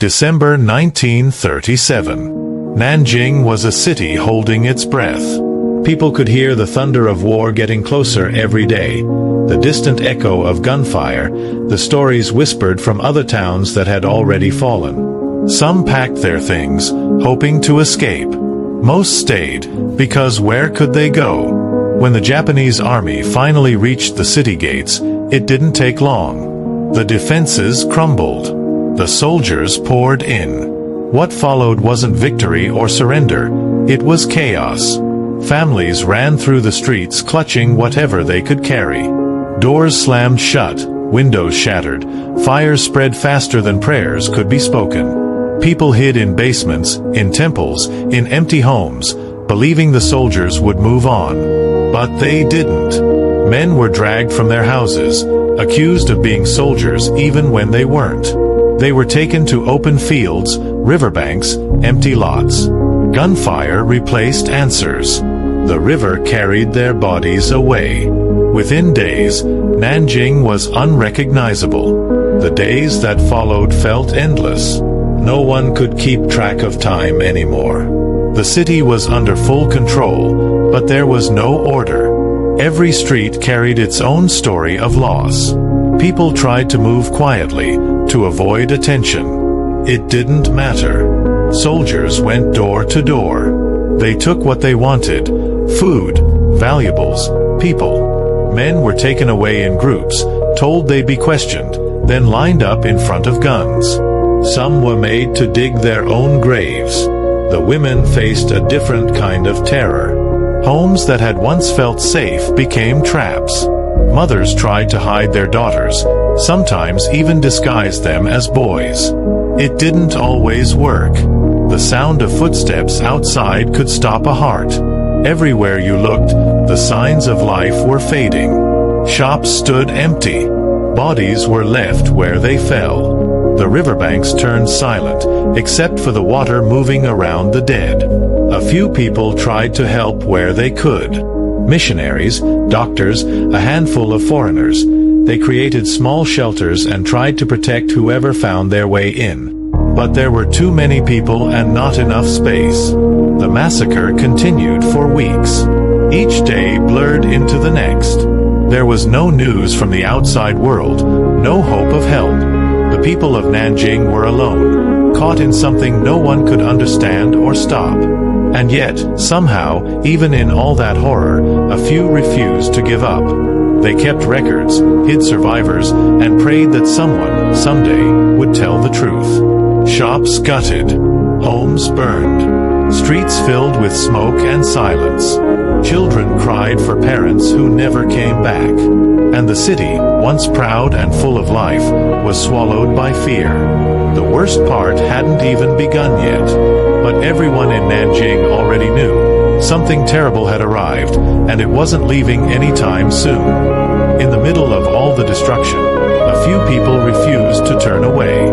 December 1937. Nanjing was a city holding its breath. People could hear the thunder of war getting closer every day, the distant echo of gunfire, the stories whispered from other towns that had already fallen. Some packed their things, hoping to escape. Most stayed, because where could they go? When the Japanese army finally reached the city gates, it didn't take long. The defenses crumbled. The soldiers poured in. What followed wasn't victory or surrender, it was chaos. Families ran through the streets clutching whatever they could carry. Doors slammed shut, windows shattered, fires spread faster than prayers could be spoken. People hid in basements, in temples, in empty homes, believing the soldiers would move on. But they didn't. Men were dragged from their houses, accused of being soldiers even when they weren't. They were taken to open fields, riverbanks, empty lots. Gunfire replaced answers. The river carried their bodies away. Within days, Nanjing was unrecognizable. The days that followed felt endless. No one could keep track of time anymore. The city was under full control, but there was no order. Every street carried its own story of loss. People tried to move quietly, to avoid attention. It didn't matter. Soldiers went door to door. They took what they wanted: food, valuables, people. Men were taken away in groups, told they'd be questioned, then lined up in front of guns. Some were made to dig their own graves. The women faced a different kind of terror. Homes that had once felt safe became traps. Mothers tried to hide their daughters, sometimes even disguised them as boys. It didn't always work. The sound of footsteps outside could stop a heart. Everywhere you looked, the signs of life were fading. Shops stood empty. Bodies were left where they fell. The riverbanks turned silent, except for the water moving around the dead. A few people tried to help where they could. Missionaries, doctors, a handful of foreigners. They created small shelters and tried to protect whoever found their way in. But there were too many people and not enough space. The massacre continued for weeks. Each day blurred into the next. There was no news from the outside world, no hope of help. The people of Nanjing were alone, caught in something no one could understand or stop. And yet, somehow, even in all that horror, a few refused to give up. They kept records, hid survivors, and prayed that someone, someday, would tell the truth. Shops gutted, homes burned, streets filled with smoke and silence. Children cried for parents who never came back. And the city, once proud and full of life, was swallowed by fear. The worst part hadn't even begun yet. But everyone in Nanjing already knew. Something terrible had arrived, and it wasn't leaving anytime soon. In the middle of all the destruction, a few people refused to turn away.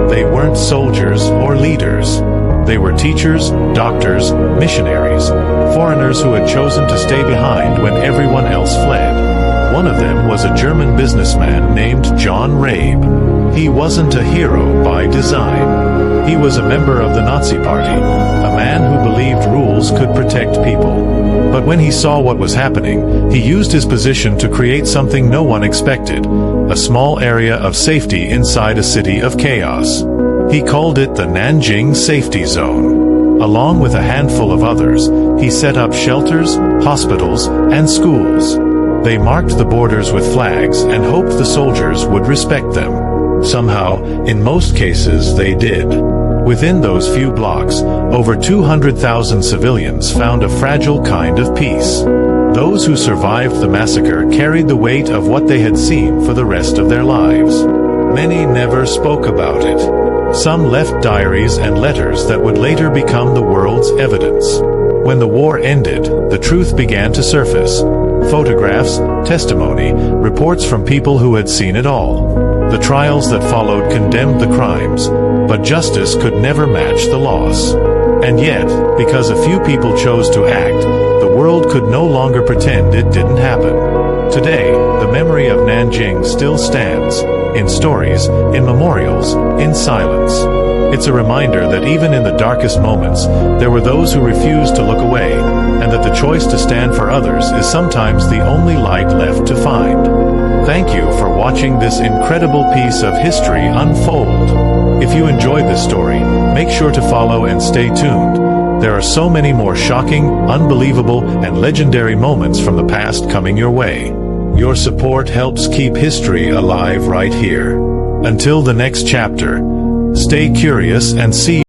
They weren't soldiers or leaders. They were teachers, doctors, missionaries, foreigners who had chosen to stay behind when everyone else fled. One of them was a German businessman named John Rabe. He wasn't a hero by design. He was a member of the Nazi Party, a man who believed rules could protect people. But when he saw what was happening, he used his position to create something no one expected, a small area of safety inside a city of chaos. He called it the Nanjing Safety Zone. Along with a handful of others, he set up shelters, hospitals, and schools. They marked the borders with flags and hoped the soldiers would respect them. Somehow, in most cases, they did. Within those few blocks, over 200,000 civilians found a fragile kind of peace. Those who survived the massacre carried the weight of what they had seen for the rest of their lives. Many never spoke about it. Some left diaries and letters that would later become the world's evidence. When the war ended, the truth began to surface. Photographs, testimony, reports from people who had seen it all. The trials that followed condemned the crimes, but justice could never match the loss. And yet, because a few people chose to act, the world could no longer pretend it didn't happen. Today, the memory of Nanjing still stands, in stories, in memorials, in silence. It's a reminder that even in the darkest moments, there were those who refused to look away, and that the choice to stand for others is sometimes the only light left to find. Thank you for watching this incredible piece of history unfold. If you enjoyed this story, make sure to follow and stay tuned. There are so many more shocking, unbelievable, and legendary moments from the past coming your way. Your support helps keep history alive right here. Until the next chapter, stay curious and see